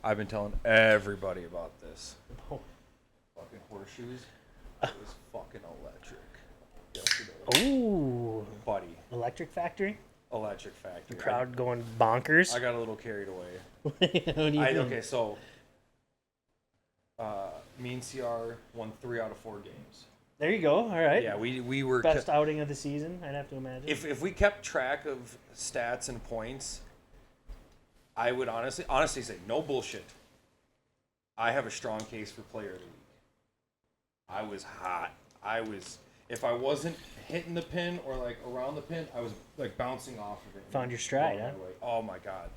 I've been telling everybody about this. Oh. Fucking horseshoes. It was fucking electric. Yesterday. Ooh. Buddy. Electric Factory? Electric Factory. The crowd going bonkers? I got a little carried away. What do you mean? Okay, so me and CR won 3 out of 4 games. There you go. All right. Yeah, we were... Best outing of the season, I'd have to imagine. If we kept track of stats and points, I would honestly say, no bullshit, I have a strong case for player of the week. I was hot. If I wasn't hitting the pin or like around the pin, I was like bouncing off of it. Found your stride, huh? Oh my god.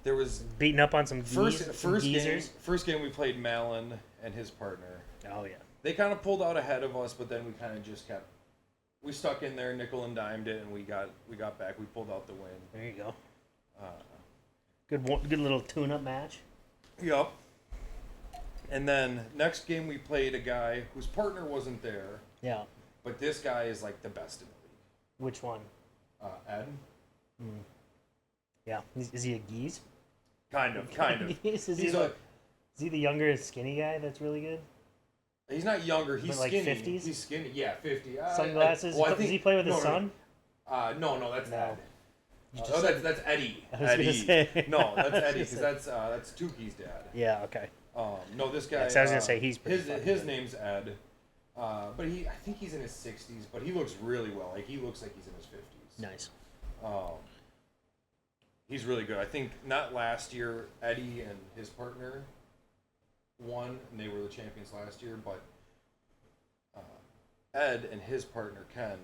There was beating up on some geezers. First game we played Malin and his partner. Oh yeah. They kind of pulled out ahead of us, but then we kind of just we stuck in there, nickel and dimed it, and we got back. We pulled out the win. There you go. Good little tune-up match. Yep. And then next game we played a guy whose partner wasn't there. Yeah. But this guy is like the best in the league. Which one? Ed. Yeah. Is he a geese? Kind of. Is he the younger skinny guy that's really good? He's not younger. He's like skinny. 50s? He's skinny. Yeah, 50. Sunglasses. Does he play with his son? No, that's No. Ed. That's Eddie. I was gonna say. No, that's Eddie because that's Tuki's dad. Yeah. Okay. No, this guy. Yeah, so I was gonna say he's pretty his name's Ed, but I think he's in his 60s, but he looks really well. Like he looks like he's in his 50s. Nice. He's really good. I think not last year Eddie and his partner won, and they were the champions last year, but Ed and his partner Ken,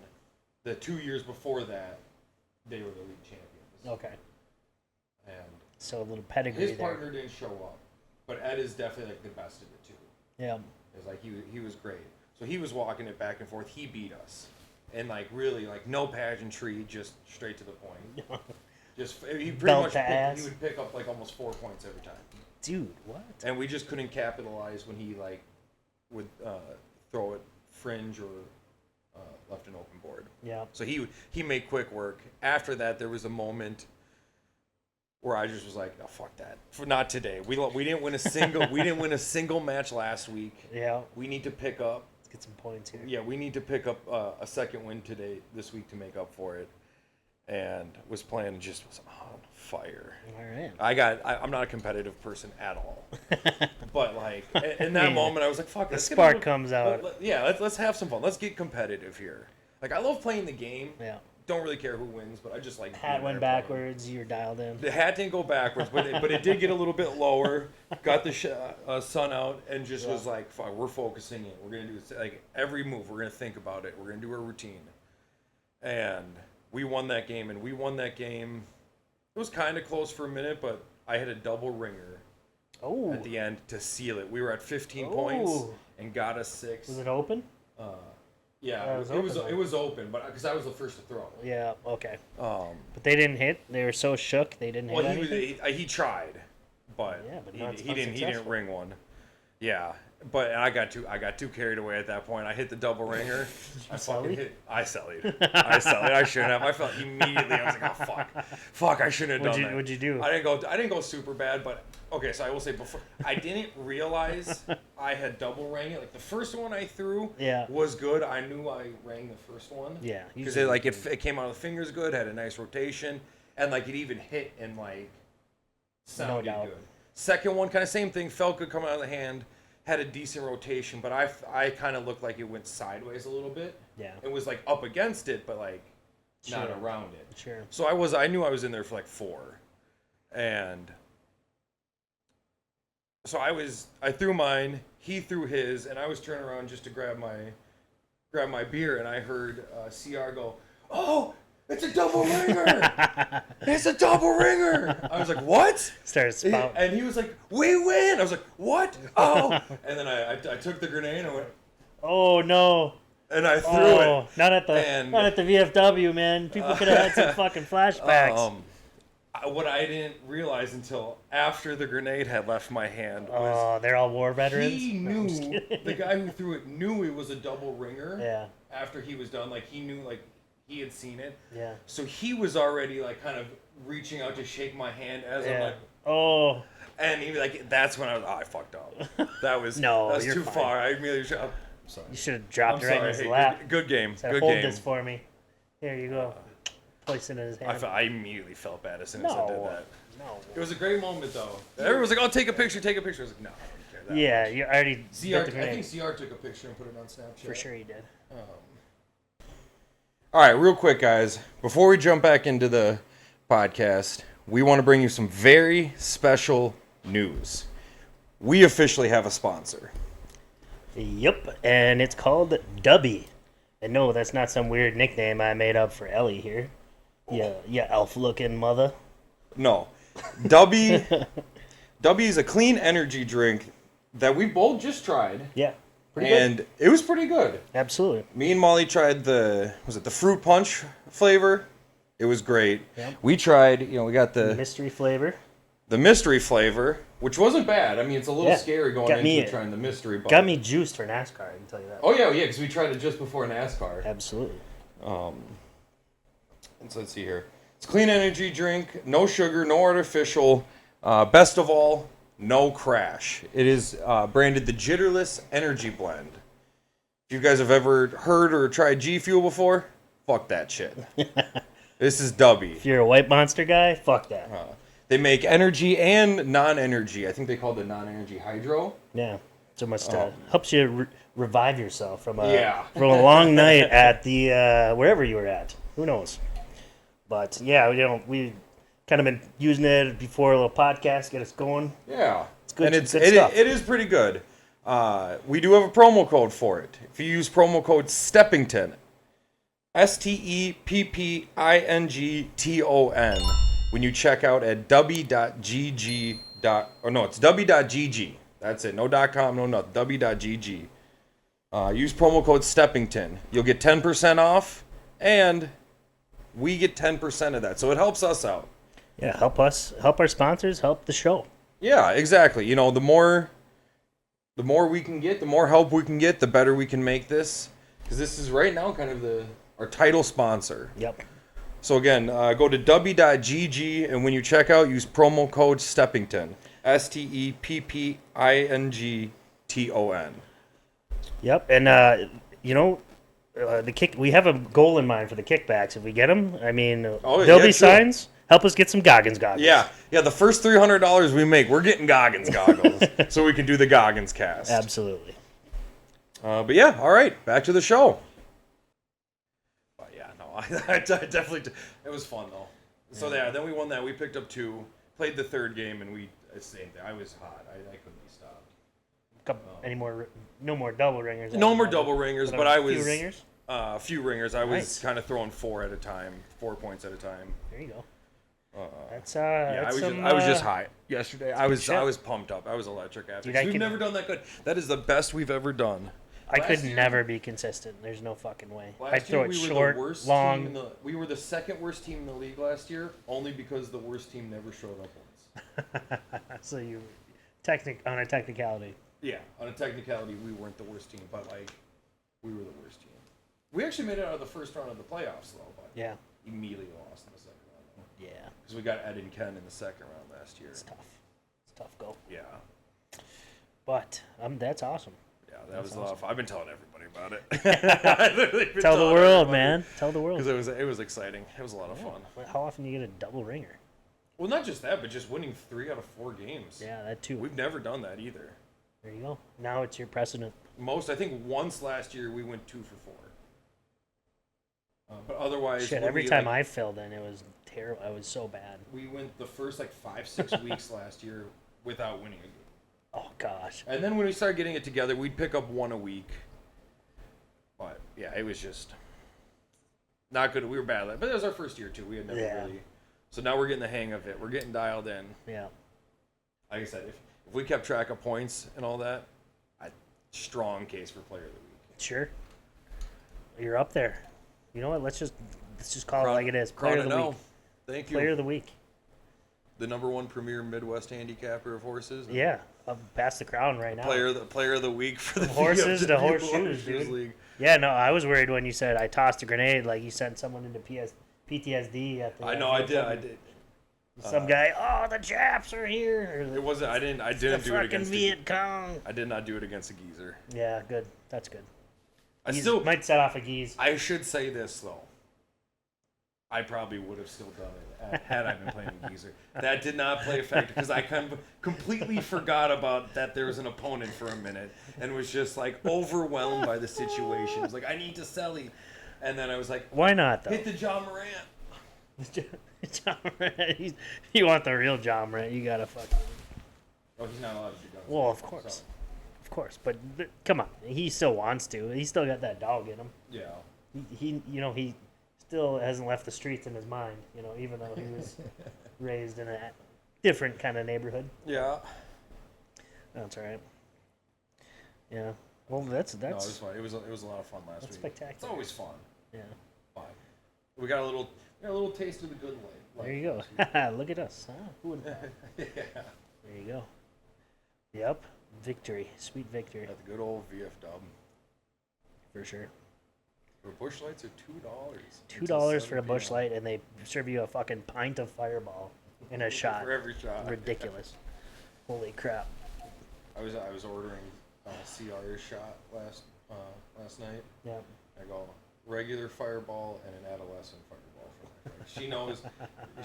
the 2 years before that, they were the league champions. Okay. And so a little pedigree his partner didn't show up, but Ed is definitely like the best of the two. Yeah. It was like he was great. So he was walking it back and forth. He beat us, and like really like no pageantry, just straight to the point. Just he pretty much he would pick up like almost 4 points every time. Dude, what? And we just couldn't capitalize when he like would throw it fringe or left an open board. Yeah. So he made quick work. After that, there was a moment where I just was like, "Oh fuck that! Not today. We didn't win a single match last week. Yeah. We need to pick up. Let's get some points here. Yeah, we need to pick up a second win this week to make up for it." And was playing just was on fire. All right. I'm not a competitive person at all, but like in that moment, I was like, "Fuck!" The spark comes out. Let's have some fun. Let's get competitive here. Like I love playing the game. Yeah. Don't really care who wins, but I just like. Hat went backwards. You were dialed in. The hat didn't go backwards, but it did get a little bit lower. Got the sun out and just was like, "Fuck, we're focusing in. We're gonna do this. Like every move, we're gonna think about it. We're gonna do our routine." And we won that game, It was kind of close for a minute, but I had a double ringer at the end to seal it. We were at 15 points and got us 6. Was it open? Yeah, it was open, but because I was the first to throw. Yeah, okay. But they didn't hit. They were so shook they didn't hit anything. He tried, but, he didn't ring one. Yeah. But I got too carried away at that point. I hit the double ringer. I sullied. I shouldn't have. I felt immediately. I was like, oh fuck! I shouldn't have done that. What'd you do? I didn't go super bad, but okay. So I will say before I didn't realize I had double rang it. Like the first one I threw was good. I knew I rang the first one. Yeah. Because it came out of the fingers good, had a nice rotation, and like it even hit and like sounded good. Second one, kind of same thing. Felt good coming out of the hand. Had a decent rotation, but I kind of looked like it went sideways a little bit. Yeah. It was like up against it, but like not around it. Sure. So I knew I was in there for like 4. And so I threw mine, he threw his, and I was turning around just to grab my beer, and I heard CR go, "Oh, it's a double ringer! It's a double ringer!" I was like, "What?" Started spouting. And he was like, "We win!" I was like, "What?" Oh! And then I took the grenade and I went, "Oh no!" And I threw it. Not at the VFW, man. People could have had some fucking flashbacks. What I didn't realize until after the grenade had left my hand was they're all war veterans. He knew the guy who threw it knew it was a double ringer. Yeah. After he was done, like he knew, like. He had seen it. Yeah. So he was already like kind of reaching out to shake my hand as I'm like, And he like that's when I fucked up. That was that's you're too fine. far. I immediately I'm sorry. You should have dropped I'm it right sorry. in his Hey, lap. good game. Said, Good hold game. this for me. Here you go. Place it in his hand. I immediately felt bad as soon as I did that. No. It was a great moment though. Everyone was like, "Oh, take a picture, take a picture." I was like, "No, I don't care that Yeah, much." you already. CR, I think CR took a picture and put it on Snapchat. For sure he did. All right, real quick, guys. Before we jump back into the podcast, we want to bring you some very special news. We officially have a sponsor. Yep, and it's called Dubby. And no, that's not some weird nickname I made up for Ellie here. Yeah, elf-looking mother. No. Dubby is a clean energy drink that we both just tried. Yeah. And it was pretty good. Absolutely. Me and Molly tried the fruit punch flavor? It was great. Yep. We tried, we got the mystery flavor. The mystery flavor, which wasn't bad. I mean, it's a little scary going into trying the mystery. But got me juiced for NASCAR, I can tell you that. Oh, yeah, because we tried it just before NASCAR. Absolutely. And so let's see here. It's a clean energy drink, no sugar, no artificial. Best of all, no crash. It is branded the Jitterless Energy Blend. If you guys have ever heard or tried G Fuel before, fuck that shit. This is Dubby. If you're a White Monster guy, fuck that. They make energy and non-energy. I think they call it the non-energy hydro. Yeah. So much helps you revive yourself from a long night at the wherever you were at. Who knows? But yeah, we kind of been using it before a little podcast, get us going. Yeah, it's good. And good stuff. It is pretty good. We do have a promo code for it. If you use promo code Steppington, STEPPINGTON, when you check out at w.gg. It's w.gg. That's it. No .com, no nothing. w.gg. Use promo code Steppington. You'll get 10% off, and we get 10% of that. So it helps us out. Yeah, help us, help our sponsors, help the show. Yeah, exactly. The more we can get, the more help we can get, the better we can make this. Because this is right now kind of our title sponsor. Yep. So again, go to w.gg, and when you check out, use promo code Steppington. STEPPINGTON. Yep, and the kick. We have a goal in mind for the kickbacks. If we get them, I mean, there'll be signs. Help us get some Goggins goggles. Yeah. The first $300 we make, we're getting Goggins goggles, so we can do the Goggins cast. Absolutely. But yeah, all right, back to the show. But yeah, no, I definitely. It was fun though. So yeah, then we won that. We picked up 2, played the third game, and same thing. I was hot. I couldn't be stopped. No more double ringers. No more double ringers, but I was few ringers. Few ringers. I was Nice. kind of throwing 4 at a time, 4 points at a time. There you go. That's I was just high yesterday. I was pumped up. I was electric after. We've never done that good. That is the best we've ever done. I could never be consistent. There's no fucking way. I throw it short, long. We were the second worst team in the league last year, only because the worst team never showed up once. So you, on a technicality. Yeah, on a technicality, we weren't the worst team, but we were the worst team. We actually made it out of the first round of the playoffs, though. But immediately lost in the second round. Though. Yeah. Because we got Ed and Ken in the second round last year. It's tough. It's a tough go. Yeah. But that's awesome. Yeah, that was a lot of fun. I've been telling everybody about it. Tell the world, man. Tell the world. Because it was exciting. It was a lot of fun. How often do you get a double ringer? Well, not just that, but just winning 3 out of 4 games. Yeah, that too. We've never done that either. There you go. Now it's your precedent. I think once last year we went 2 for 4. But otherwise, every time I filled in, it was terrible. I was so bad. We went the first 5-6 weeks last year without winning a game. Oh gosh. And then when we started getting it together, we'd pick up 1 a week. But yeah, it was just not good. We were bad at it. But it was our first year too. We had never really. So now we're getting the hang of it. We're getting dialed in. Yeah. Like I said, if we kept track of points and all that, strong case for player of the week. Sure. You're up there. You know what? Let's just call it like it is. Player of the week. Thank you. Player of the week. The #1 premier Midwest handicapper of horses. Yeah, I'll pass the crown right now. Player of the week for the horses to horseshoes, dude. League. Yeah, no, I was worried when you said I tossed a grenade, like you sent someone into PTSD. I know, I did. Some guy, oh, the Japs are here. It wasn't. I didn't do it against Viet Cong. I did not do it against a geezer. Yeah, good. That's good. I still might set off a geese. I should say this though. I probably would have still done it had I been playing a geezer. That did not play a factor because I completely forgot about that there was an opponent for a minute and was just like overwhelmed by the situation. It was like, I need to Selly. And then I was like, why not though? Hit the John Morant. John Morant. You want the real John Morant, you gotta fucking... Oh, he's not allowed to do guns. Well, of course. So. Of course. But come on. He still wants to. He's still got that dog in him. Yeah. He still hasn't left the streets in his mind, even though he was raised in a different kind of neighborhood. Yeah. That's all right. Yeah. Well, that's. No, it was fun. It was a lot of fun last week. Spectacular. It's always fun. Yeah. Fun. We got a little taste of the good life. There you go. Look at us. Huh? Who would have thought? Yeah. There you go. Yep. Victory. Sweet victory. Got the good old VF dub. For sure. The Busch Lights are $2. $2 for a Busch Light, and they serve you a fucking pint of Fireball in a shot. For every shot. Ridiculous. Holy crap. I was ordering CR's shot last night. Yeah. I go regular Fireball and an adolescent Fireball for my friend.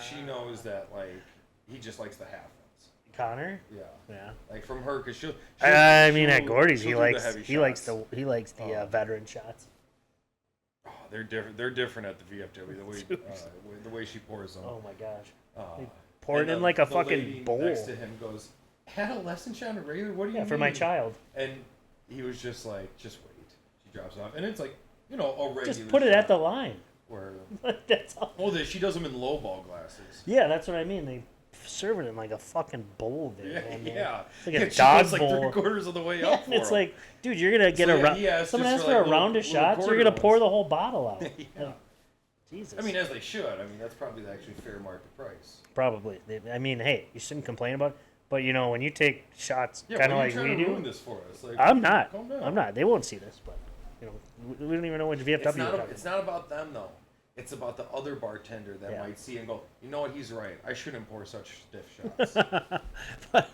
She knows that like he just likes the half ones. Connor? Yeah. Like from her, cause she'll at Gordy's he likes the veteran shots. Oh, they're different. They're different at the VFW. The way she pours them. Oh my gosh. They pour it in like a fucking bowl. Next to him goes, adolescent shot and regular. What do you mean? For my child. And he was just like, just wait. She drops off, and it's like, a regular. Just put it at the line. Where that's all. Oh, she does them in low ball glasses. Yeah, that's what I mean. They serve it in like a fucking bowl there. Yeah. It's like a dog bowl. Like 3/4 of the way up. It's like, dude, you're gonna get someone asks for a round of shots, you're gonna pour the whole bottle out. Yeah. Jesus. I mean, as they should. I mean, that's probably the actually fair market price. Probably. I mean, hey, you shouldn't complain about it. But when you take shots, kind of like we do. Ruin this for us? Like, I'm not. Calm down. I'm not. They won't see this, but we don't even know which VFW. It's not about them though. It's about the other bartender that might see and go, you know what? He's right. I shouldn't pour such stiff shots. But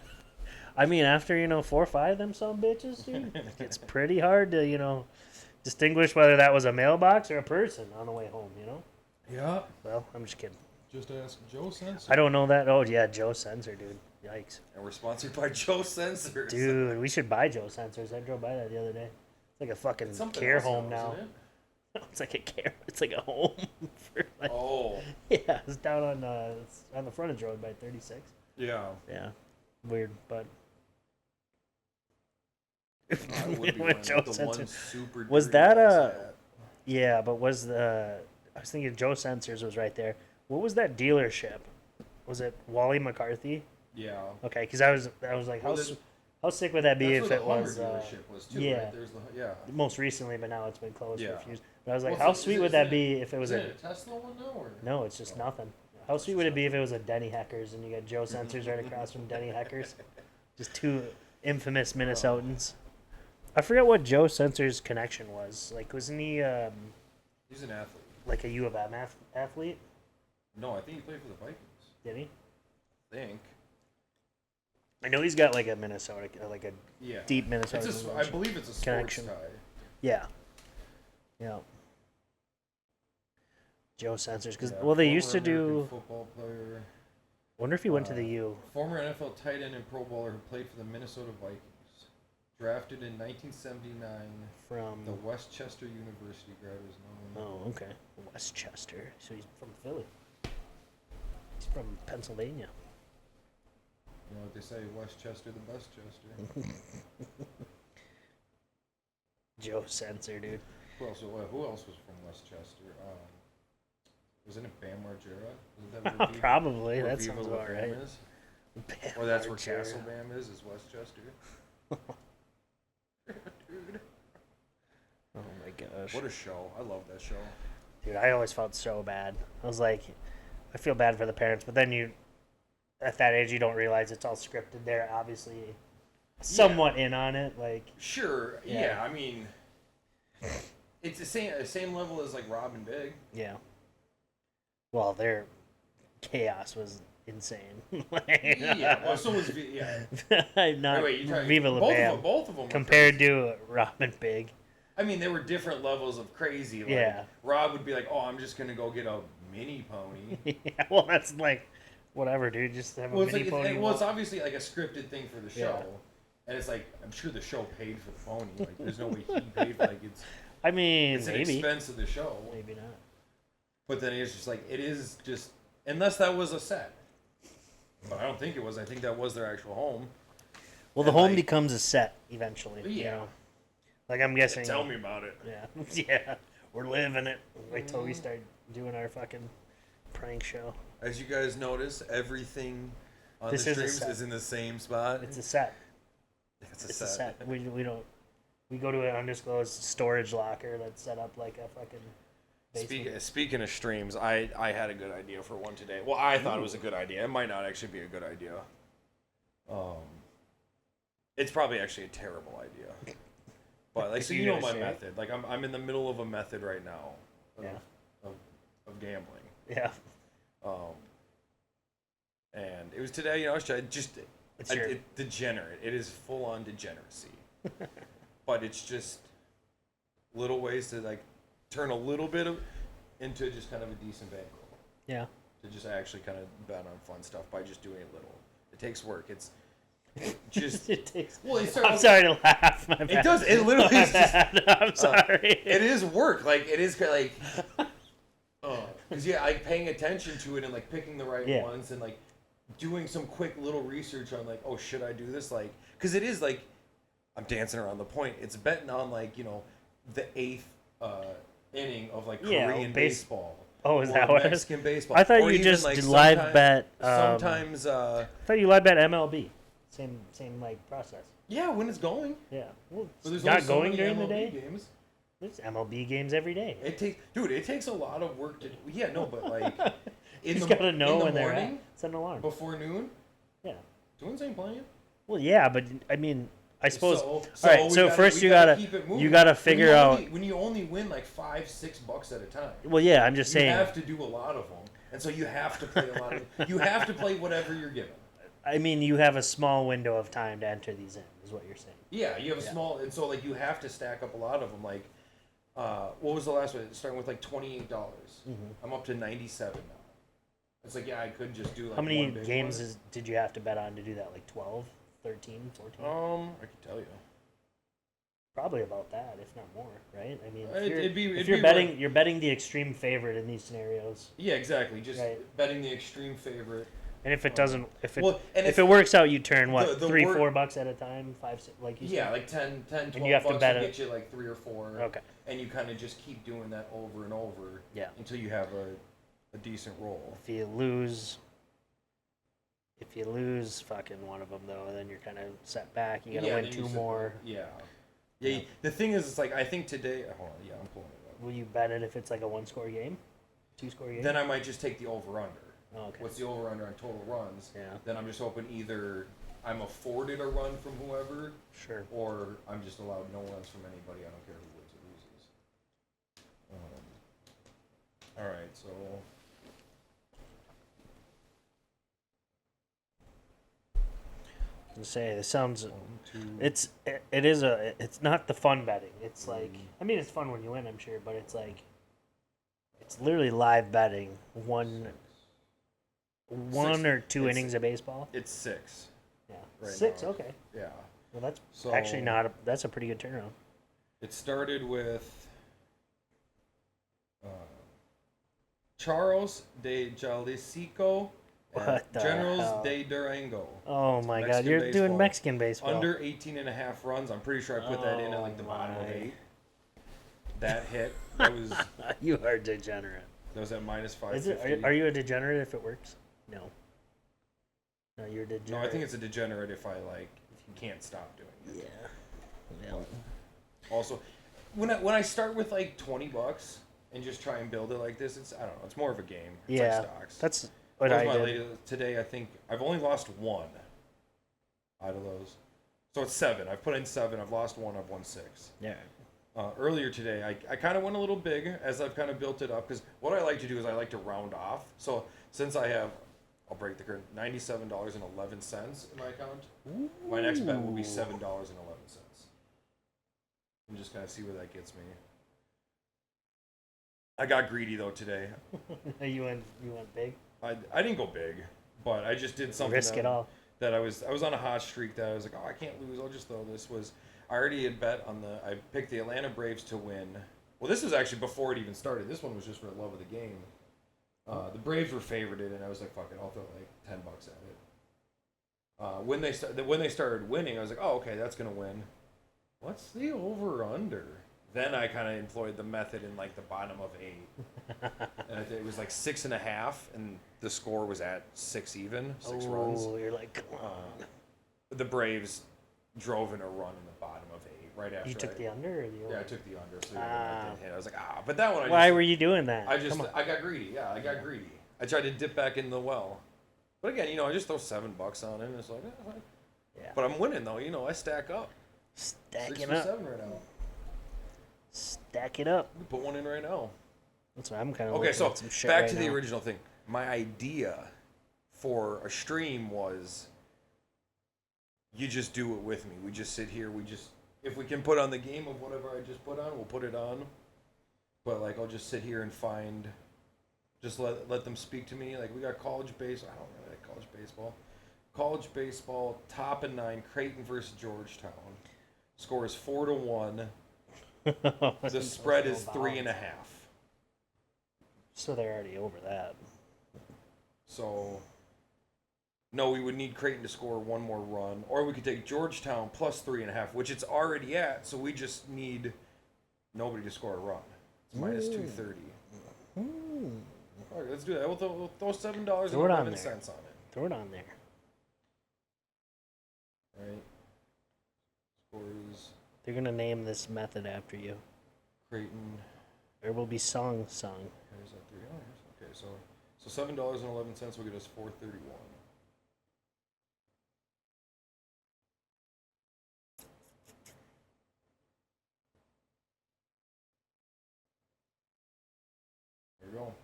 I mean, after 4 or 5 of them some bitches, dude, it's pretty hard to distinguish whether that was a mailbox or a person on the way home. Yeah. Well, I'm just kidding. Just ask Joe Sensor. I don't know that. Oh yeah, Joe Sensor, dude. Yikes. And we're sponsored by Joe Sensors. Dude, we should buy Joe Sensors. I drove by that the other day. It's like a fucking care home now. It's like a care. It's like a home for like. Oh. Yeah, it's down on the frontage road by 36. Yeah. Yeah, weird, but. I would be Joe the Sensor. one super Was that a? Yeah, but was the? I was thinking Joe Sensors was right there. What was that dealership? Was it Wally McCarthy? Yeah. Okay, because I was like, how sick would that be if it was? Too, yeah. Right? Yeah. Most recently, but now it's been closed for a few years. But I was like, Well, how sweet would that be if it was a Tesla one now, or? No, it's just nothing. How sweet would it be if it was a Denny Heckers and you got Joe Sensors right across from Denny Heckers? Just two infamous Minnesotans. I forgot what Joe Sensors' connection was. Like, wasn't he? He's an athlete. Like a U of M athlete? No, I think he played for the Vikings. Did he? I think. I know he's got like a Minnesota, like a deep Minnesota. I believe it's a sports connection. guy. Yeah. Yeah. Joe Sensors, because they used to do. Football player. Wonder if he went to the U. Former NFL tight end and Pro Bowler who played for the Minnesota Vikings. Drafted in 1979 from the Westchester University graduates. Oh, okay. Westchester. So he's from Philly. He's from Pennsylvania. You know what they say, Westchester the best Chester. Joe Sensor, dude. Who else was from Westchester? Wasn't it Bam Margera? Probably. That sounds about right. Or that's where Castle Bam is Westchester. Dude. Oh my gosh. What a show. I love that show. Dude, I always felt so bad. I was like, I feel bad for the parents, but then at that age, you don't realize it's all scripted. They're obviously somewhat in on it. Like, sure. Yeah. I mean, it's the same level as like Rob and Big. Yeah. Well, their chaos was insane. Yeah, well, so was Not wait, Viva La Bam. Both of them compared to Robin Big. I mean, they were different levels of crazy. Like, yeah. Rob would be like, "Oh, I'm just gonna go get a mini pony." Yeah, well, that's like, whatever, dude. Just have a mini pony. It's obviously like a scripted thing for the show, and it's like I'm sure the show paid for the pony. Like, there's no way he paid. Like, it's. I mean, it's an maybe. expense of the show. Maybe not. But then it's just like it is just unless that was a set. But I don't think it was. I think that was their actual home. Well, the home becomes a set eventually. Yeah. You know? Like, I'm guessing. Tell me about it. Yeah. Yeah. We're living it. Wait till we start doing our fucking prank show. As you guys notice, everything on the streams is in the same spot. It's a set. It's a set. We don't. We go to an undisclosed storage locker that's set up like a fucking basement. Speaking of streams, I had a good idea for one today. Well, I thought it was a good idea. It might not actually be a good idea. It's probably actually a terrible idea. But like, so you know my method. Like, I'm in the middle of a method right now. Of gambling. Yeah. And it was today. You know, it's degenerate. It is full on degeneracy. But it's just little ways to like turn a little bit of into just kind of a decent bankroll. Yeah. To just actually kind of bet on fun stuff by just doing it little. It takes work. It's just it takes. Well, I'm sorry to laugh. My bad. It does. It literally is just. I'm sorry. It is work. Like it is like. Because like paying attention to it and like picking the right ones and like doing some quick little research on like, oh, should I do this? Like, because it is like. I'm dancing around the point. It's betting on like, you know, the 8th inning of like Korean baseball. Oh, is that what it is? Mexican baseball. I thought you just like live bet. Sometimes. I thought you live bet MLB. Same like process. Yeah, when it's going. Yeah. Well, it's not going during MLB the day. Games. There's MLB games every day. It takes a lot of work to. Yeah, no, but like. You gotta know when they're at. It's an alarm. Before noon. Yeah. Twins ain't playing. Well, yeah, but I mean. I suppose. All right. So first you gotta figure out when you only win like $5-6 at a time. Well, yeah, I'm just saying. You have to do a lot of them, and so you have to play a lot of. You have to play whatever you're given. I mean, you have a small window of time to enter these in, is what you're saying. Yeah, you have a small, and so like you have to stack up a lot of them. Like, what was the last one? Starting with like $28. I'm up to 97 now. It's like I could just do like. How many games did you have to bet on to do that? Like 12. 13, 14? I can tell you. Probably about that, if not more, right? I mean, if you're betting the extreme favorite in these scenarios. Yeah, exactly. Just betting the extreme favorite. And if it doesn't, if it works out, you turn what $3-4 at a time, 5, 6, like you said. Yeah, like 10, 12 and you have bucks to bet get you like 3 or 4. Okay. And you kind of just keep doing that over and over. Yeah. Until you have a decent roll. If you lose fucking one of them, though, then you're kind of set back. You got to win 2 more. Yeah. The thing is, it's like, I think today... Hold on, I'm pulling it up. Will you bet it if it's like a 1-score game? 2-score game? Then I might just take the over-under. Oh, okay. What's the over-under on total runs? Yeah. Then I'm just hoping either I'm afforded a run from whoever... Sure. Or I'm just allowed no runs from anybody. I don't care who wins or loses. All right, so... Say this sounds it's not the fun betting. It's like, I mean, it's fun when you win, I'm sure, but it's like it's literally live betting one or 2 innings of baseball. It's 6. Yeah. Right 6, now. Okay. Yeah. Well, that's actually that's a pretty good turnaround. It started with Charles de Jalisco and Generals de Durango. Oh my God, you're doing Mexican baseball. Under 18.5 runs. I'm pretty sure I put that in at like the bottom of 8. That hit. That was. You are degenerate. That was at minus 550. Are you a degenerate if it works? No. No, you're a degenerate. No, I think it's a degenerate if you can't stop doing it. Yeah. Also, when I start with like $20 and just try and build it like this, I don't know. It's more of a game. It's like stocks. That's what I did. Latest, today, I think I've only lost 1 out of those. So it's 7. I've put in 7. I've lost 1. I've won 6. Yeah. Earlier today, I kind of went a little big as I've kind of built it up, because what I like to do is I like to round off. So since I have I'll break the current $97.11 in my account. Ooh. My next bet will be $7.11. And just kind of see where that gets me. I got greedy though today. You went big? I didn't go big, but I just did something. Risk it all. That I was on a hot streak that I was like, oh, I can't lose. I'll just throw this. I already had bet on I picked the Atlanta Braves to win. Well, this was actually before it even started. This one was just for the love of the game. The Braves were favorited, and I was like, fuck it, I'll throw like $10 at it. When they started winning, I was like, oh, okay, that's gonna win. What's the over under? Then I kind of employed the method in like the bottom of 8, and it was like 6.5, and the score was at 6 even, 6 runs. Oh, you're like, come on. The Braves drove in a run in the bottom of 8 right after. You took the under, or the over? Yeah, I took the under, so I didn't hit. I was like, but that one. Why were you doing that? I got greedy. Yeah, I got greedy. I tried to dip back in the well, but again, I just throw $7 on it, and it's like, fine. Yeah. But I'm winning though. I stack up. Stacking up. 6 or 7 right now. Stack it up. Put one in right now. That's what I'm kind of. Okay, so back to the original thing. My idea for a stream was, you just do it with me. We just sit here. If we can put on the game of whatever I just put on, we'll put it on. But like, I'll just sit here and let them speak to me. Like, we got college baseball. I don't really like college baseball. College baseball, top of 9, Creighton versus Georgetown. Score is 4-1. The spread is 3.5. So they're already over that. So, no, we would need Creighton to score one more run, or we could take Georgetown plus 3.5, which it's already at. So we just need nobody to score a run. It's minus 230. All right, let's do that. We'll throw $7.11 on it. Throw it on there. All right. Scores. They're gonna name this method after you. Creighton. There will be song. Here's that $3. Okay, so $7.11 will get us $4.31. There we go.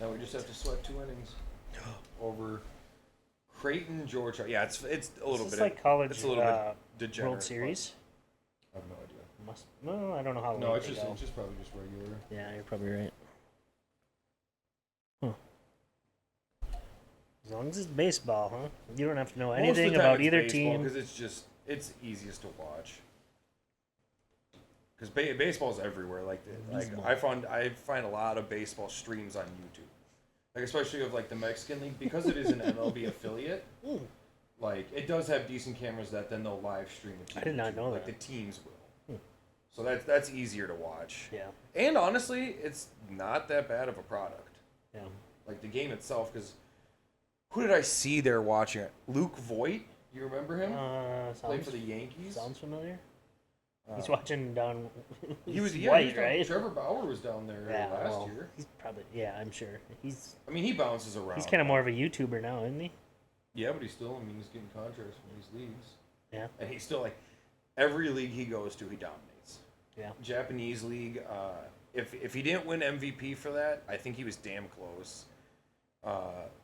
Now we just have to sweat 2 innings over Creighton, Georgia. Yeah, it's a little bit. Like college. It's a little bit degenerate. World Series. I have no idea. No, I don't know how. No, it's just probably just regular. Yeah, you're probably right. Huh. As long as it's baseball, huh? You don't have to know anything about either team. Because it's easiest to watch. Because baseball's everywhere. Like I find a lot of baseball streams on YouTube. Like, especially of like the Mexican League, because it is an MLB affiliate. Like, it does have decent cameras that then they'll live stream it to I did not know like that. the teams will. So that's easier to watch. Yeah. And honestly, it's not that bad of a product. Yeah. Like the game itself, because who did I see there watching it? Luke Voigt, you remember him? Played for the Yankees. Sounds familiar. He's watching down. He was white, right? Trevor Bauer was down there last year. He's probably I'm sure he bounces around. He's kind of more of a YouTuber now, isn't he? Yeah, but he's getting contracts from these leagues. Yeah. And he's still like, every league he goes to, he dominates. Yeah. Japanese league, if he didn't win MVP for that, I think he was damn close.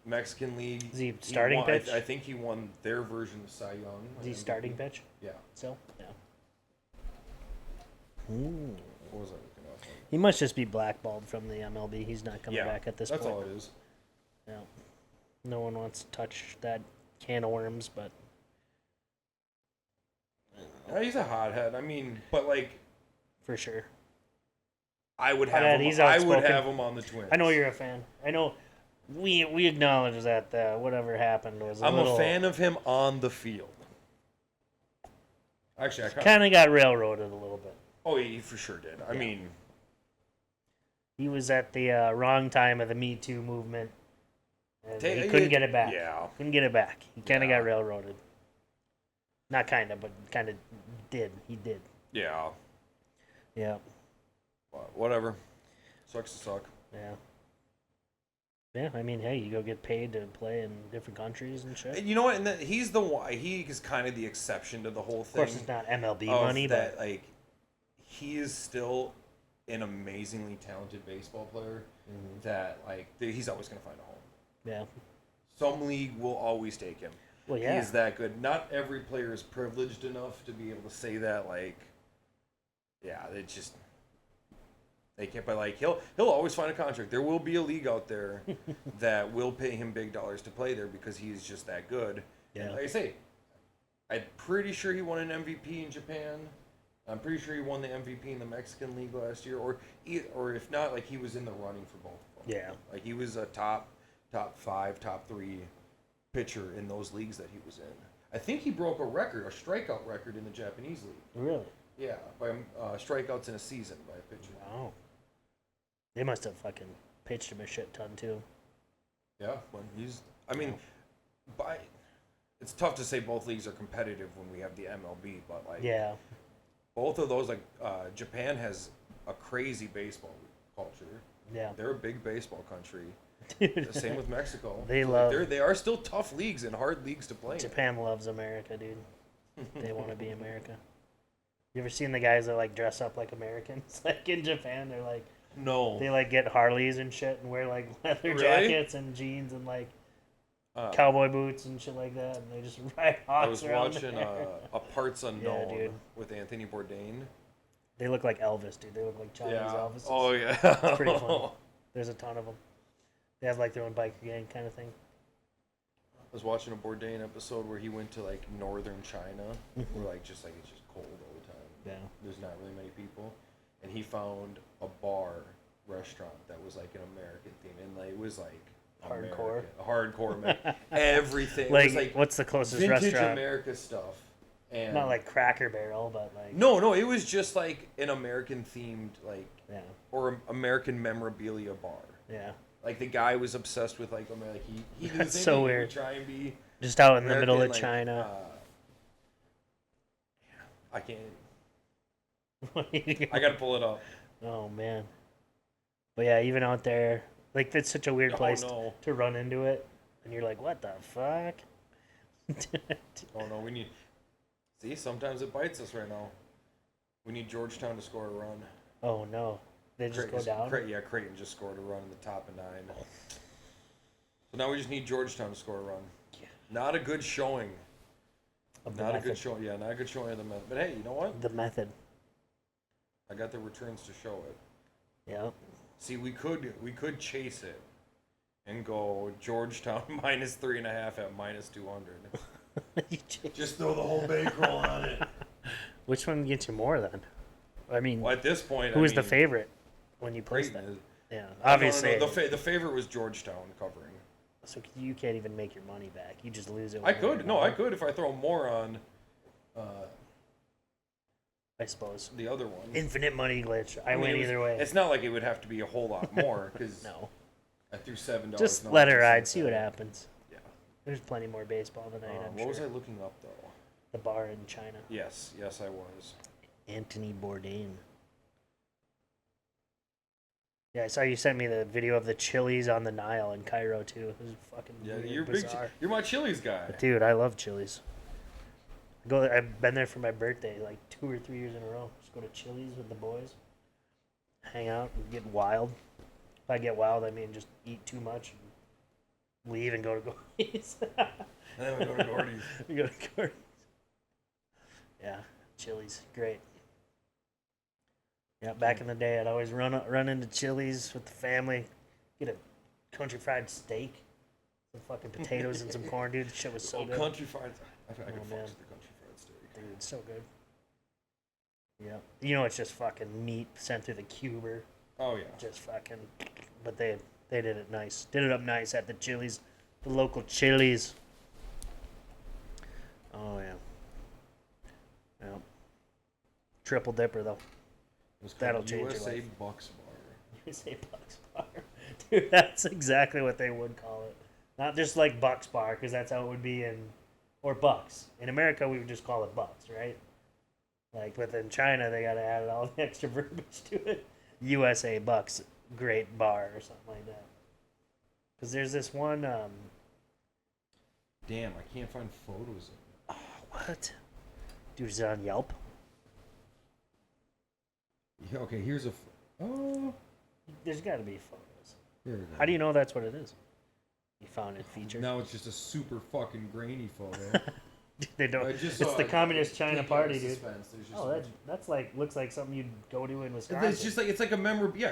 Mexican league. Is he starting pitch? I think he won their version of Cy Young. Is he starting pitch? Yeah. So, yeah. What was I looking up? He must just be blackballed from the MLB. He's not coming back at this point. That's all it is. Yeah. No one wants to touch that can of worms, but... Yeah, he's a hothead. I mean, but like... For sure. I would have him on the Twins. I know you're a fan. I know we acknowledge that whatever happened was a fan of him on the field. Actually, I kind of got railroaded a little bit. Oh, he for sure did. I mean... He was at the wrong time of the Me Too movement. And he couldn't get it back. Yeah. Couldn't get it back. He kind of got railroaded. Not kind of, but kind of did. He did. Yeah. Yeah. But whatever. Sucks to suck. Yeah. Yeah, I mean, hey, you go get paid to play in different countries and shit. You know what? And he's the one. He is kind of the exception to the whole thing. Of course, it's not MLB money, but like, he is still an amazingly talented baseball player. That like he's always gonna find a home. Yeah. Some league will always take him. Well, yeah. He's that good. Not every player is privileged enough to be able to say that. Like, yeah, they can't. But like, he'll always find a contract. There will be a league out there that will pay him big dollars to play there because he's just that good. Yeah. And like I say, I'm pretty sure he won an MVP in Japan. I'm pretty sure he won the MVP in the Mexican League last year, or if not, like he was in the running for both of them. Yeah. Like he was a top 5, top 3 pitcher in those leagues that he was in. I think he broke a strikeout record in the Japanese league. Really? Yeah, by strikeouts in a season by a pitcher. Wow. They must have fucking pitched him a shit ton too. Yeah, when it's tough to say both leagues are competitive when we have the MLB, but like yeah, both of those, like Japan has a crazy baseball culture. Yeah, they're a big baseball country. Dude. Same with Mexico. They are still tough leagues and hard leagues to play. Japan loves America, dude. They want to be America. You ever seen the guys that like dress up like Americans? Like in Japan, they're like, no, they like get Harleys and shit and wear like leather jackets and jeans and like cowboy boots and shit like that, and they just ride I was around watching there. a Parts Unknown dude. with Anthony Bourdain. They look like Elvis, dude. They look like Chinese Elvis. Oh yeah, it's pretty funny. There's a ton of them. They have like their own biker gang kind of thing. I was watching a Bourdain episode where he went to like northern China, where like it's just cold all the time. Yeah. There's not really many people, and he found a restaurant that was like an American theme, and like it was like hardcore, man. Everything. Like, it was like what's the closest vintage restaurant? America stuff. And not like Cracker Barrel, but like no, it was just like an American themed or American memorabilia bar. Yeah. Like the guy was obsessed with like America. He knew That's so weird. Would try and be just out in American, the middle of like, China. I can't. I gotta pull it up. Oh man. But yeah, even out there, like it's such a weird place to run into it, and you're like, what the fuck? Oh no, we need. See, sometimes it bites us right now. We need Georgetown to score a run. Oh no, they just go down. Creighton just scored a run in the top of 9. So now we just need Georgetown to score a run. Yeah. Not a good showing. Not a good showing. Yeah, not a good showing of the method. But hey, you know what? The method. I got the returns to show it. Yeah. See, we could chase it and go Georgetown minus 3.5 at minus 200. Just throw the whole bankroll on it. Which one gets you more then? I mean, well, at this point, who was the favorite when you placed that? Yeah, obviously. No. The favorite was Georgetown covering. So you can't even make your money back. You just lose it. I could. No, I could if I throw more on. I suppose the other one. Infinite money glitch. I win either way. It's not like it would have to be a whole lot more because no. I threw $7. Just let it ride. See what happens. Yeah. There's plenty more baseball tonight. I'm what sure. was I looking up though? The bar in China. Yes, I was. Anthony Bourdain. Yeah, I saw you sent me the video of the Chili's on the Nile in Cairo too. It was fucking bizarre. You're my Chili's guy. But dude, I love Chili's. I've been there for my birthday like 2 or 3 years in a row. Just go to Chili's with the boys, hang out and get wild. If I get wild, I mean just eat too much and leave and go to Gordy's. And then we go to Gordy's. We go to Gordy's. Yeah, Chili's, great. Yeah, back in the day, I'd always run into Chili's with the family, get a country fried steak, some fucking potatoes and some corn, dude. The shit was so good. Country fried. I could fuck with the country fried steak. Dude, it's so good. Yeah, you know it's just fucking meat sent through the cuber. Oh yeah. Just fucking, but they did it nice. Did it up nice at the Chili's, the local Chili's. Oh yeah. Yeah. Triple dipper though. That'll change your life. Bucks Bar. USA Bucks Bar. Dude, that's exactly what they would call it. Not just like Bucks Bar, because that's how it would be or Bucks. In America, we would just call it Bucks, right? Like within China, they got to add all the extra verbiage to it. USA Bucks Great Bar or something like that. Because there's this one. Damn, I can't find photos of it. Oh, what? Dude, is it on Yelp? Yeah, okay, here's a. Oh. There's got to be photos. Here it is. How do you know that's what it is? You found it featured. Now it's just a super fucking grainy photo. They don't. It's the Communist China Party, dude. Oh, that's like looks like something you'd go to in Wisconsin. It's like a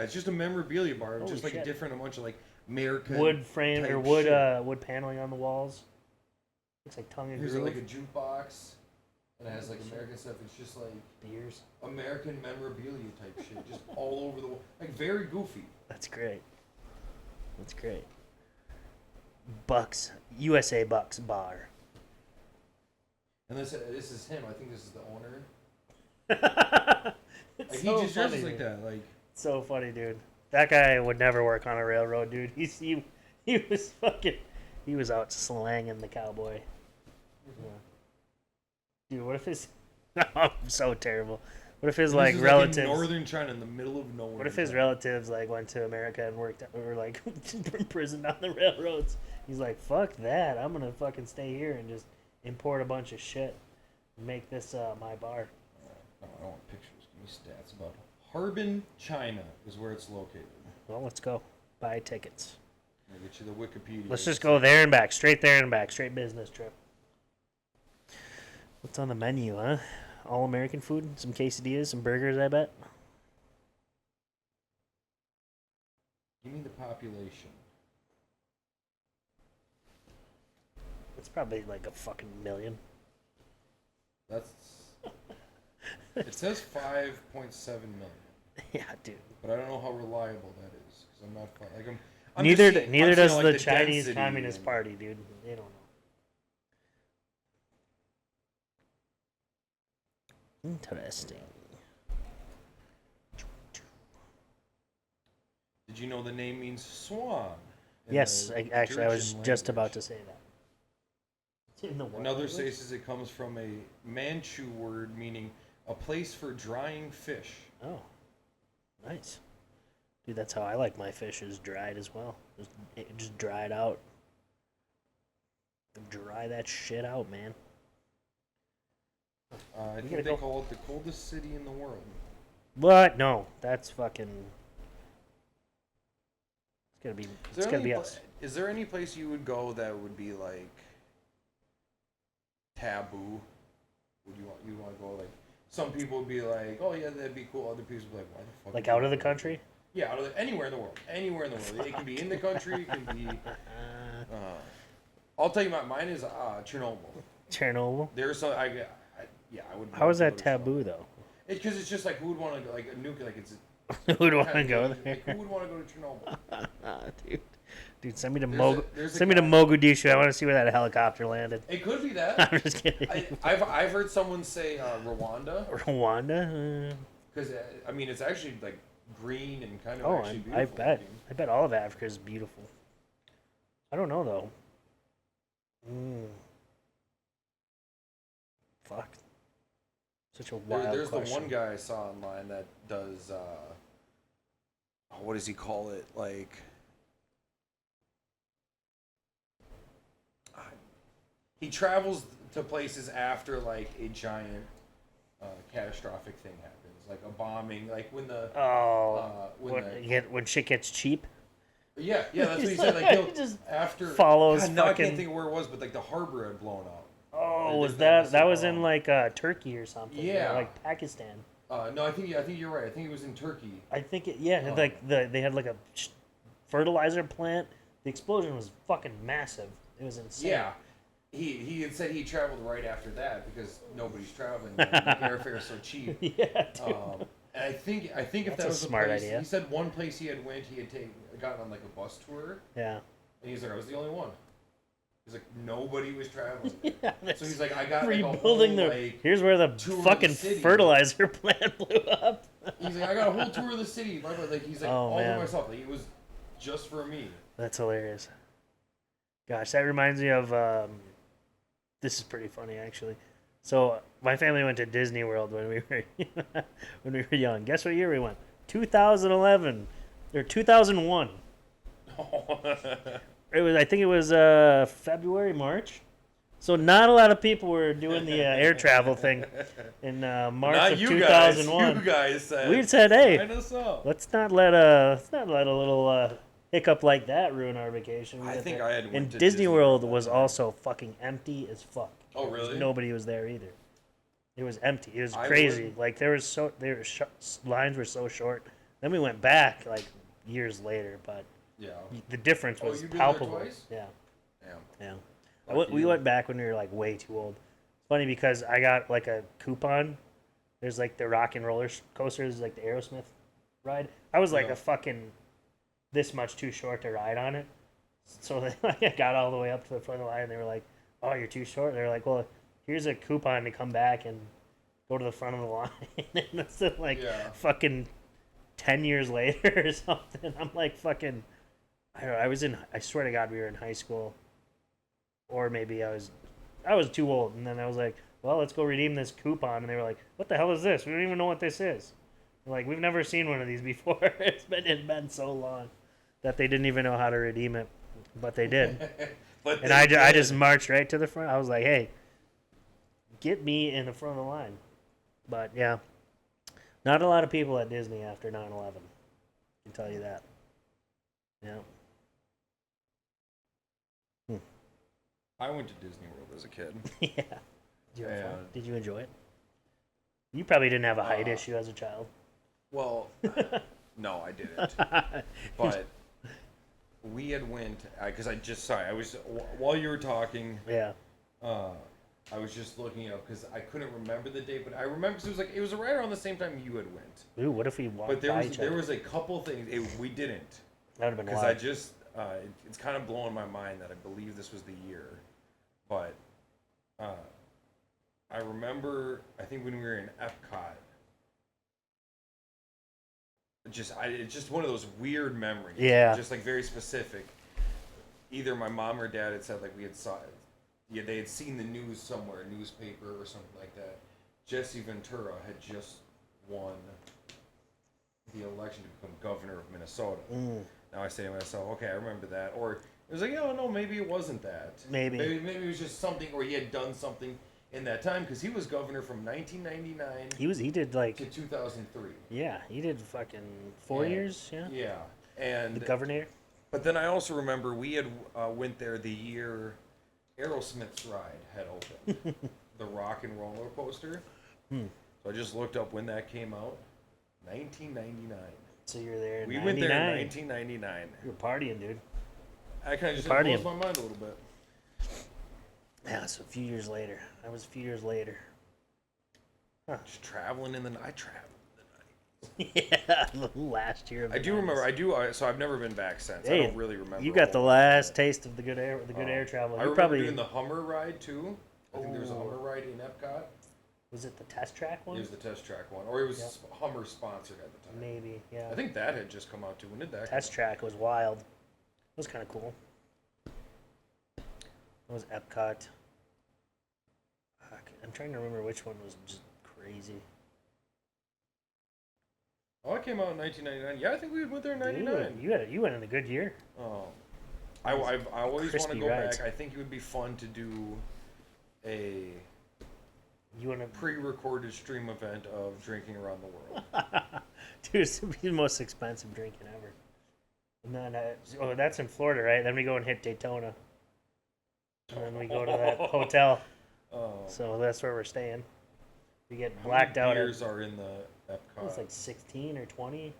it's just a memorabilia bar, just like a bunch of like American wood frame or wood paneling on the walls. Looks like tongue and groove. Here's like a jukebox, and it has like American stuff. It's just like beers, American memorabilia type shit, just all over the wall, like very goofy. That's great. That's great. Bucks, USA Bucks bar. And this is him. I think this is the owner. It's like, so he just funny, dresses like that. Like so funny, dude. That guy would never work on a railroad, dude. He was out slanging the cowboy. Yeah. Dude, what if his? I'm so terrible. What if his like relatives? Like in northern China, in the middle of nowhere. What if his relatives like went to America and worked or like imprisoned on the railroads? He's like, fuck that. I'm gonna fucking stay here and just import a bunch of shit and make this my bar. No, I don't want pictures. Give me stats about Harbin, China is where it's located. Well, let's go. Buy tickets. I'll get you the Wikipedia. Let's just go there and back. Straight there and back. Straight business trip. What's on the menu, huh? All American food? Some quesadillas, some burgers, I bet. Give me the population. It's probably like a fucking million. It says 5.7 million. Yeah, dude. But I don't know how reliable that is because I'm not like neither does the Chinese Communist Party, dude. They don't know. Interesting. Did you know the name means swan? Yes, I was just about to say that. Another says it comes from a Manchu word meaning a place for drying fish. Oh, nice. Dude, that's how I like my fish, is dried as well. Just dry it out. Dry that shit out, man. I think they call it the coldest city in the world. What? No, that's fucking... It's gotta be us. Is there any place you would go that would be like taboo? Would you want to go like? Some people would be like, "Oh yeah, that'd be cool." Other people would be like, "Why the fuck?" Like out of the country? Yeah, anywhere in the world. Anywhere in the world. It can be in the country. It can be. I'll tell you, mine is Chernobyl. Chernobyl. There's some. I would. How is that taboo though? It's because it's just like who would want to go like a nuclear like it's. Who would want to go there? Like, who would want to go to Chernobyl? Dude, send me to Mogadishu. I want to see where that helicopter landed. It could be that. I'm just kidding. I've heard someone say Rwanda. Rwanda? Because I mean, it's actually like green and kind of actually beautiful. I bet. I bet all of Africa is beautiful. I don't know though. Fuck. Such a wild There's question. the one guy I saw online that does, what does he call it? Like, he travels to places after like a giant catastrophic thing happens, like a bombing, like when the when shit gets cheap. Yeah, that's what he said. Like he'll just after follows. Now I can't think of where it was, but like the harbor had blown up. Oh, was that was in like Turkey or something? Yeah, or like Pakistan. No, I think you're right. I think it was in Turkey. I think they had like a fertilizer plant. The explosion was fucking massive. It was insane. Yeah, he had said he traveled right after that because nobody's traveling. The airfare is so cheap. Yeah, dude. And I think if that was a smart place, idea. He said one place he had gotten on like a bus tour. Yeah. And he's like, I was the only one. He's like, nobody was traveling. Yeah, so he's like, I got rebuilding like a whole, here's where the fucking fertilizer plant blew up. He's like, I got a whole tour of the city. Like he's like all to myself. Like it was just for me. That's hilarious. Gosh, that reminds me of this is pretty funny actually. So my family went to Disney World when we were young. Guess what year we went? 2011 or 2001. I think it was February, March. So not a lot of people were doing the air travel thing in March of 2001. You guys said. We said, hey, let's not let a little hiccup like that ruin our vacation. I think I had went and to Disney World was also fucking empty as fuck. Oh, really? Nobody was there either. It was empty. It was crazy. Like lines were so short. Then we went back like years later, but the difference was palpable. Yeah. Yeah. We went back when we were like way too old. It's funny because I got like a coupon. There's like the rock and roller coasters, like the Aerosmith ride. I was like a fucking this much too short to ride on it. So I got all the way up to the front of the line and they were like, "Oh, you're too short." They're like, "Well, here's a coupon to come back and go to the front of the line." And that's like fucking 10 years later or something. I'm like fucking I don't know, I swear to God we were in high school. Or maybe I was too old, and then I was like, "Well, let's go redeem this coupon." And they were like, "What the hell is this? We don't even know what this is." We're like, "We've never seen one of these before." It's been so long that they didn't even know how to redeem it, but they did. I just marched right to the front. I was like, "Hey, get me in the front of the line." But yeah, not a lot of people at Disney after 9/11. I can tell you that. Yeah. I went to Disney World as a kid. Yeah. Did you enjoy it? You probably didn't have a height issue as a child. Well, no, I didn't. But we had went because I was while you were talking. Yeah. I was just looking up because I couldn't remember the date, but I remember because it was right around the same time you had went. Ooh, what if we walked by each other? There was a couple things we didn't. That would have been because I just it's kind of blowing my mind that I believe this was the year, but I remember I think when we were in Epcot. It's just one of those weird memories. Yeah. Just like very specific. Either my mom or dad had said like we had saw it. Yeah, they had seen the news somewhere, a newspaper or something like that. Jesse Ventura had just won the election to become governor of Minnesota. Now I say to myself, okay, I remember that. Or it was like, oh no, maybe it wasn't that. Maybe it was just something, or he had done something in that time because he was governor from 1999. He did like to 2003. Yeah, he did fucking 4 years. Yeah. Yeah, and the governor. But then I also remember we had went there the year Aerosmith's ride had opened, the rock and roller coaster. So I just looked up when that came out, 1999. So you're there in We went there in 1999. You were partying, dude. I kind of just blows my mind a little bit. Yeah, so a few years later. I was a few years later. Huh. Just traveling in the night. I traveled in the 90s. Yeah, last year. I do remember. So I've never been back since. Hey, I don't really remember. You got the last taste of the good air, air travel. I remember doing the Hummer ride too. I think there was a Hummer ride in Epcot. Was it the test track one? It was the test track one, or it was Hummer sponsored at the time. Maybe, yeah. I think that had just come out too. When did that? Test track was wild. It was kind of cool. It was Epcot. I'm trying to remember which one was just crazy. Oh, it came out in 1999. Yeah, I think we went there in 99. You went in a good year. Oh, I always want to go back. I think it would be fun to do a pre-recorded stream event of drinking around the world. Dude, it's the most expensive drinking ever. And then, that's in Florida, right? Then we go and hit Daytona. And then we go to that hotel. So that's where we're staying. We get blacked out. How many beers are in the Epcot? It's like 16 or 20.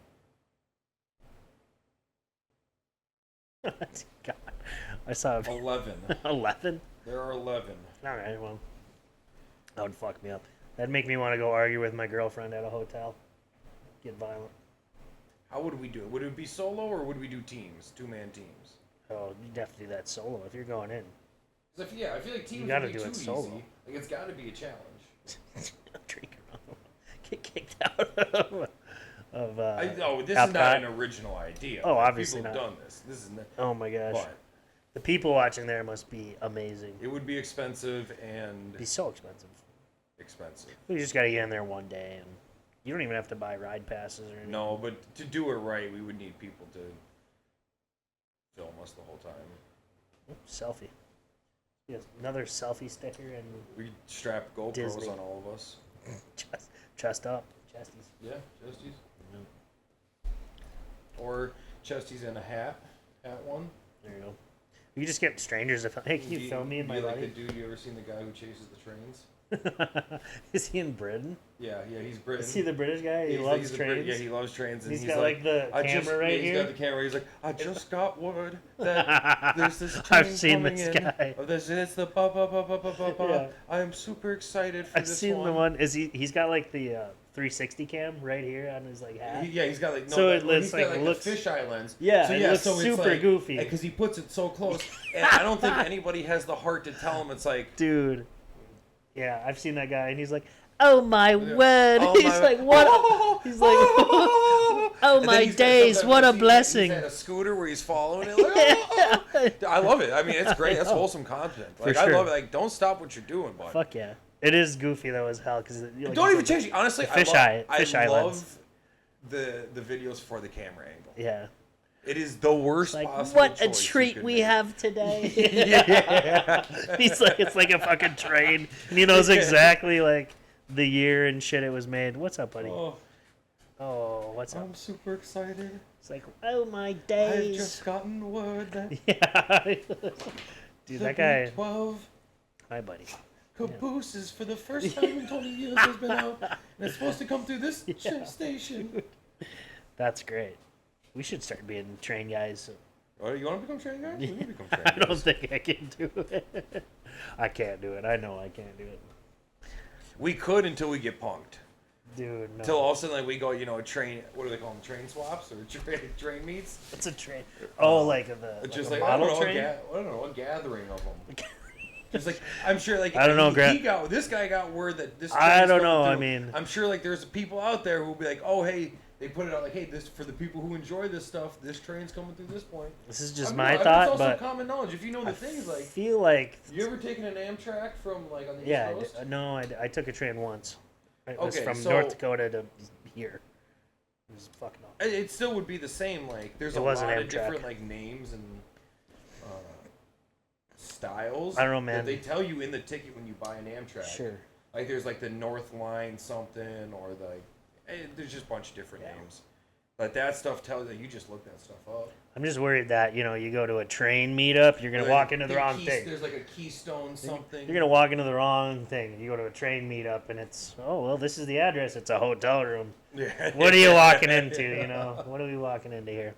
God, I saw 11. 11? There are 11. All right, well, that would fuck me up. That'd make me want to go argue with my girlfriend at a hotel. Get violent. How would we do it? Would it be solo or would we do teams? 2-man teams? Oh, you'd have to do that solo if you're going in. I feel like teams would be too easy. Like, it's got to be a challenge. Drink around. Get kicked out of this is not an original idea. Oh, obviously people not. Have done this. This is not, oh my gosh. But the people watching there must be amazing. It would be expensive and... It'd be so expensive. We just got to get in there one day, and you don't even have to buy ride passes or anything. No, but to do it right, we would need people to film us the whole time. Selfie. Yes, another selfie sticker, and we strap GoPros Disney on all of us. Chest up, chesties. Yeah, chesties. Yeah. Or chesties and a hat. at one. There you go. You just get strangers to film. Hey, can you film me in my like body? the dude, you ever seen the guy who chases the trains? Is he in Britain? Yeah, he's British. Is he the British guy? He loves trains. Yeah, he loves trains. And he's got like the camera right here. He's got the camera. He's like, I just got word that there's this train I've seen coming this in. guy. Oh, it's the ba ba ba ba ba ba ba. Yeah. I am super excited for I've this seen one. the one. He's got like the 360 cam right here on his like hat. He's got like looks the fisheye lens. Yeah, it looks so super it's like, goofy because he puts it so close. And I don't think anybody has the heart to tell him it's like, dude. Yeah, I've seen that guy, and he's like, "Oh my word!" Oh he's my, like, "What?" He's like, "Oh my days, what a blessing!" He's at a scooter where he's following it. Like, I love it. I mean, it's great. That's wholesome content. Like, sure. I love it. Like, don't stop what you're doing, bud. Fuck yeah, it is goofy though as hell because like, don't even change it. Honestly, fisheye I love lens. the videos for the camera angle. Yeah. It is the worst like, possible what a choice treat we make. have today. Yeah. He's like, it's like a fucking train. And he knows exactly like the year and shit it was made. What's up, buddy? Oh, what's up? I'm super excited. It's like, oh my days. I've just gotten word that yeah. Dude, that guy. 12 Hi, buddy. Caboose is for the first time in 20 years has been out. And it's supposed to come through this station. That's great. We should start being train guys. Oh, you want to become train guys? We can become train I guys. don't think I can do it. I can't do it. I know I can't do it. We could until we get punked. Dude, no. Until all of a sudden, like, we go, train, what do they call them? Train swaps or train meets? It's a train. Oh, like the Just like like, a I don't model know, train? I don't know, a gathering of them. Just like, I'm sure, like, I don't know, this guy got word that this train's I don't coming know, through. I mean. I'm sure, like, there's people out there who will be like, oh, hey, they put it out like, hey, this for the people who enjoy this stuff. This train's coming through this point. This is just I mean, my thought, it's also but common knowledge. If you know the things, like, feel like you ever taken an Amtrak from like on the yeah, East Coast? no, I took a train once. It was Okay, from so- North Dakota to here. It was fucking awesome. It still would be the same. Like, there's It a was lot an of Amtrak. different like names and styles. I don't know, man. That they tell you in the ticket when you buy an Amtrak. Sure. Like, there's like the North Line something, or there's just a bunch of different names. But that stuff tells you just look that stuff up. I'm just worried that, you go to a train meetup, you're going to walk into the wrong thing. There's like a Keystone something. You're going to walk into the wrong thing. You go to a train meetup and it's, oh, well, this is the address. It's a hotel room. Yeah. What are you walking into, What are we walking into here?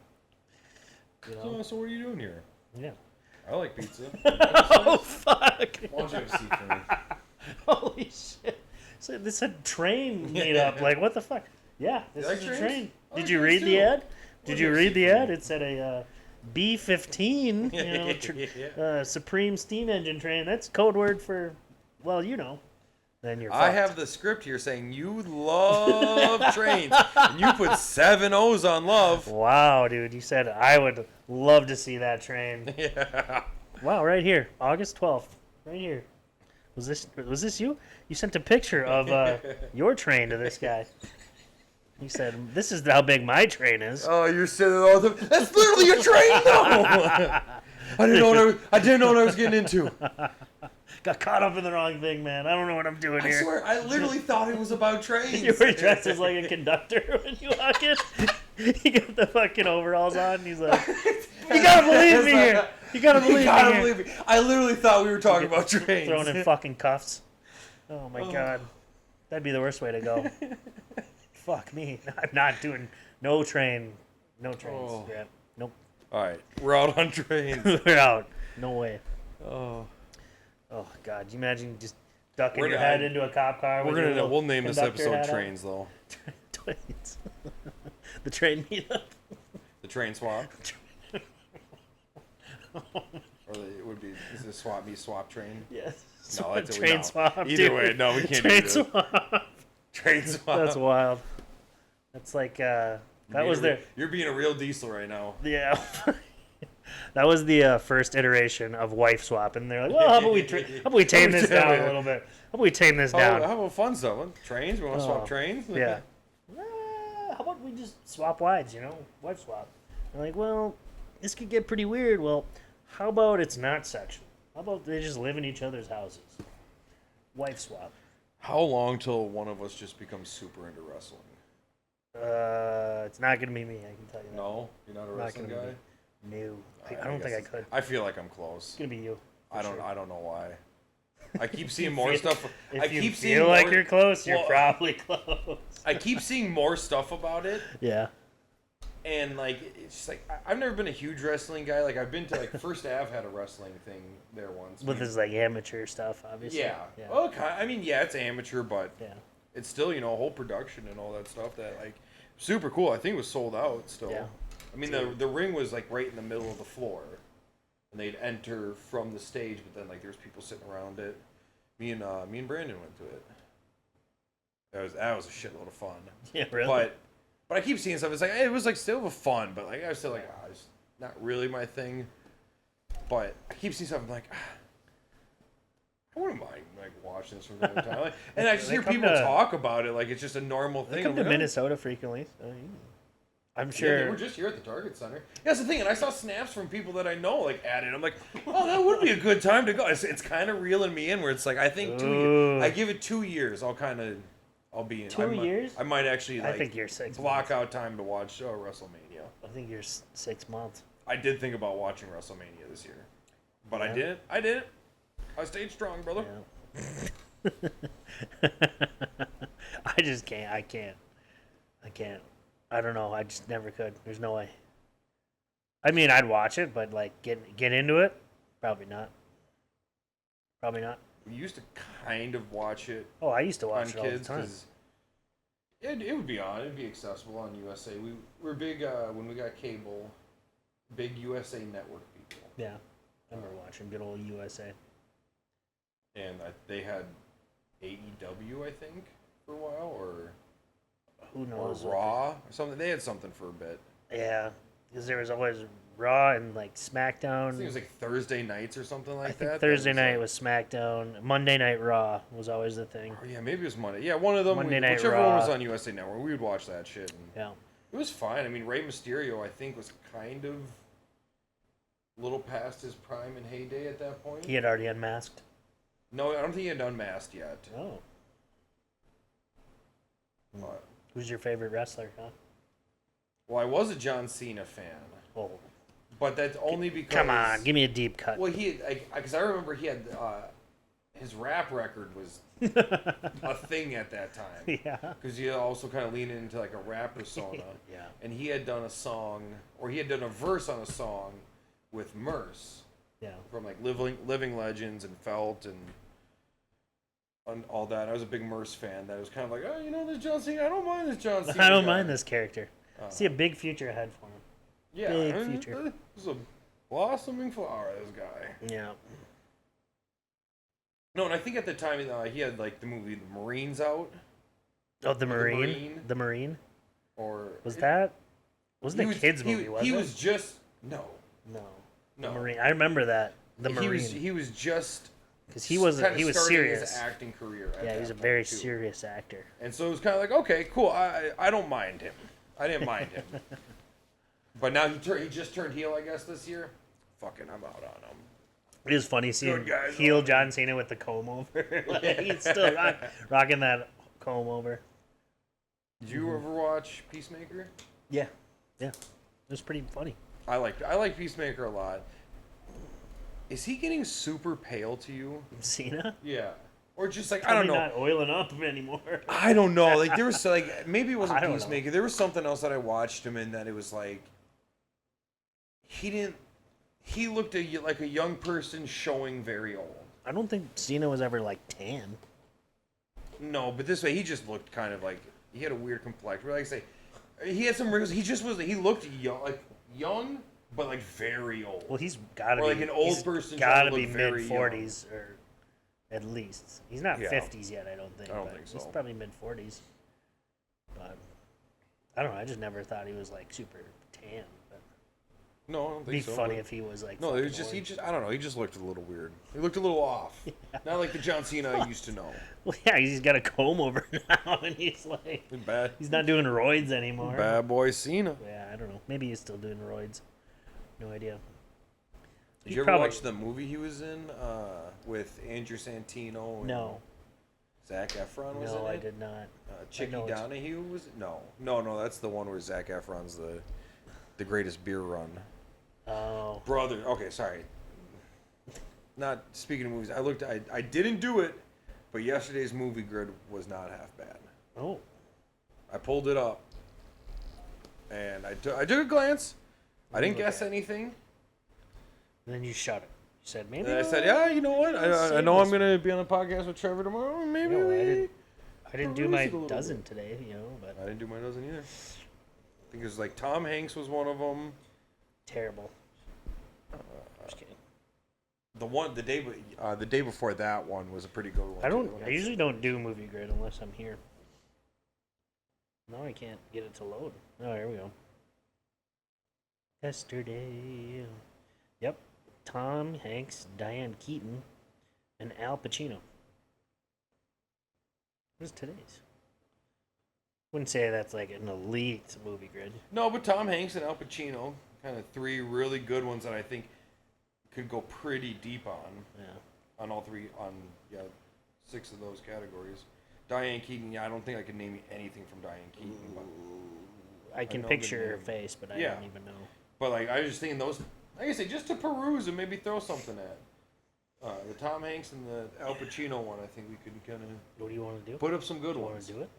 So what are you doing here? Yeah. I like pizza. Oh, fuck. Why don't you have a seat for me? Holy shit. So this is a train meetup. Like, what the fuck? Yeah, this is a train. Did you read the ad? Did you read the ad? It said a B-15, Supreme steam engine train. That's code word for, well, then you're fucked. I have the script here saying you love trains. And you put 7 O's on love. Wow, dude. You said I would love to see that train. Yeah. Wow, right here. August 12th. Right here. Was this you? You sent a picture of your train to this guy. You said, this is how big my train is. Oh, you're sitting all the... That's literally a train, though! I didn't know what I was getting into. Got caught up in the wrong thing, man. I don't know what I'm doing here. I swear, I literally thought it was about trains. You were dressed as like a conductor when you walk in. You got the fucking overalls on, and he's like, you gotta believe me here. You gotta believe me. I literally thought we were talking about trains. Thrown in fucking cuffs. Oh my god. That'd be the worst way to go. Fuck me. I'm not doing no trains. Yeah. Nope. All right, we're out on trains. We're out. No way. Oh god. You imagine just ducking your head into a cop car? We'll name this episode hat Trains, though. Trains. The train meetup. The train swap. Or it would be, is it swap train? Yes. No, that's train swap. Either dude. way, no, we can't train do that. swap. Train swap. That's wild. That's like You're being a real diesel right now. Yeah. That was the first iteration of wife swap, and they're like, well, how about we tame this down a little bit? How about we tame this down? How about fun stuff? Trains? We want to swap trains? Yeah. How about we just swap wives, wife swap? They're like, well, this could get pretty weird. Well, how about it's not sexual? How about they just live in each other's houses? Wife swap. How long till one of us just becomes super into wrestling? It's not gonna be me. I can tell you that. No, you're not a wrestling guy. No, I don't think I could. I feel like I'm close. It's gonna be you. I don't know why. I keep seeing more stuff. If you feel like you're close, you're probably close. I keep seeing more stuff about it. Yeah. And like it's just like I've never been a huge wrestling guy. Like I've been to like First Ave had a wrestling thing there once. With his like amateur stuff, obviously. Yeah. Well, I mean, yeah, it's amateur, but yeah, it's still a whole production and all that stuff that like super cool. I think it was sold out still. Yeah. I mean the ring was like right in the middle of the floor, and they'd enter from the stage, but then like there's people sitting around it. Me and Brandon went to it. That was a shitload of fun. Yeah, really. But I keep seeing stuff. It's like it was like still fun, but like I was still like, it's not really my thing. But I keep seeing stuff. I'm like, I wouldn't mind like watching this from time to time. Like, and I just hear people talk about it like it's just a normal thing. They come to Minnesota frequently. So I'm sure. Yeah, they were just here at the Target Center. Yeah, that's the thing. And I saw snaps from people that I know like at it. I'm like, oh, that would be a good time to go. It's kind of reeling me in where it's like I think 2 years. I give it 2 years. I'll be in 2 years. I might actually like I think you're 6 block out time to watch WrestleMania. I think you're 6 months. I did think about watching WrestleMania this year, but I didn't. I stayed strong, brother. Yeah. I just can't. I can't. I don't know. I just never could. There's no way. I mean, I'd watch it, but like get into it, probably not. Probably not. We used to kind of watch it. Oh, I used to watch it all the kids, time. It would be on. It'd be accessible on USA. We were big when we got cable. Big USA Network people. Yeah, I remember watching good old USA. And they had AEW, I think, for a while, or who knows, or Raw or something. They had something for a bit. Yeah, because there was always Raw and like SmackDown. I think it was like Thursday nights or something like I think that. Thursday night was SmackDown. Monday Night Raw was always the thing. Oh, yeah, maybe it was Monday. Yeah, one of them. Monday Night whichever Raw. one was on USA Network, we would watch that shit. And yeah. It was fine. I mean, Rey Mysterio, I think, was kind of a little past his prime and heyday at that point. He had already unmasked. No, I don't think he had unmasked yet. Oh. But, who's your favorite wrestler, huh? well, I was a John Cena fan. Oh. But that's only because... Come on, give me a deep cut. Well, because I remember he had... his rap record was a thing at that time. Yeah. Because he also kind of leaned into like a rap persona. Yeah. And he had done a song, or he had done a verse on a song with Merce. Yeah. From like Living Legends and Felt and all that. I was a big Merce fan. That was kind of like, oh, this John Cena. I don't mind this John Cena. I don't mind this character. See a big future ahead for him. Yeah. Big future. This is a blossoming flower, this guy. Yeah. No, and I think at the time he had like the movie The Marines out. Oh, The Marine? The Marine? Or was that? Wasn't a kids movie, was it? He was just No. No. The Marine. I remember that. The Marine. He was just because he was serious. His acting career. Yeah, he was a very serious actor. And so it was kind of like, okay, cool. I don't mind him. I didn't mind him. But now he just turned heel, I guess, this year. Fucking, I'm out on him. It is funny seeing heel John Cena with the comb over. Like, he's still rocking that comb over. Did you ever watch Peacemaker? Yeah. It was pretty funny. I like Peacemaker a lot. Is he getting super pale to you? Cena? Yeah. Or just like, Probably I don't know. Not oiling up anymore. I don't know. Like there was like maybe it wasn't Peacemaker. Know. There was something else that I watched him in that it was like he looked like a young person showing very old. I don't think Cena was ever like tan. No, but this way he just looked kind of like he had a weird complexion. Like I say, he had some wrinkles. He just was. He looked young, but like very old. Well, he's got to be like an old person. Got to be mid-40s or at least. He's not 50s yet. I don't think. I don't think so. He's probably mid-40s. But I don't know. I just never thought he was like super tan. But no, I don't think it'd be funny if he was like. No, it was just orange. I don't know. He just looked a little weird. He looked a little off. Yeah. Not like the John Cena I used to know. Well, yeah, he's got a comb over now, and he's like bad. He's not doing roids anymore. Bad boy Cena. Yeah, I don't know. Maybe he's still doing roids. No idea. Did you ever watch the movie he was in with Andrew Santino? And no. Zac Efron was in it? No, I did not. Chicky Donahue was it? No, that's the one where Zac Efron's the greatest beer run. Oh. Brother. Okay, sorry. Not speaking of movies. I didn't do it, but yesterday's movie grid was not half bad. Oh. I pulled it up, and I took a glance. I didn't guess anything. And then you shut it. You said maybe. And I said, yeah, you know what? I know I'm gonna be on the podcast with Trevor tomorrow. Maybe I didn't do my dozen today, but I didn't do my dozen either. I think it was like Tom Hanks was one of them. Terrible. Just kidding. The day before that one was a pretty good one. I usually don't do movie grid unless I'm here. No, I can't get it to load. Oh, here we go. Yesterday. Yep. Tom Hanks, Diane Keaton, and Al Pacino. What's today's? Wouldn't say that's like an elite movie grid. No, but Tom Hanks and Al Pacino, kind of three really good ones that I think could go pretty deep on. Yeah. On all three, 6 of those categories. Diane Keaton, I don't think I can name you anything from Diane Keaton. But I can picture her face, but I don't even know. But like, I was just thinking those, like I say, just to peruse and maybe throw something at. The Tom Hanks and the Al Pacino one, I think we could kind of. What do you want to do? Put up some good ones. Want to do it?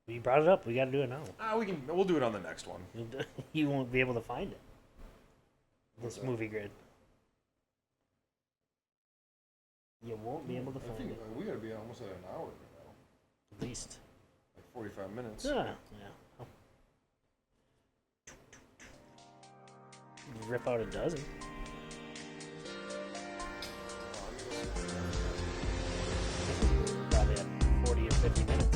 You brought it up. We got to do it now. We'll do it on the next one. You won't be able to find it. This movie grid. You won't be able to find it. We got to be almost at an hour now. At least. Like 45 minutes. Yeah. Rip out a dozen. Probably at 40 or 50 minutes.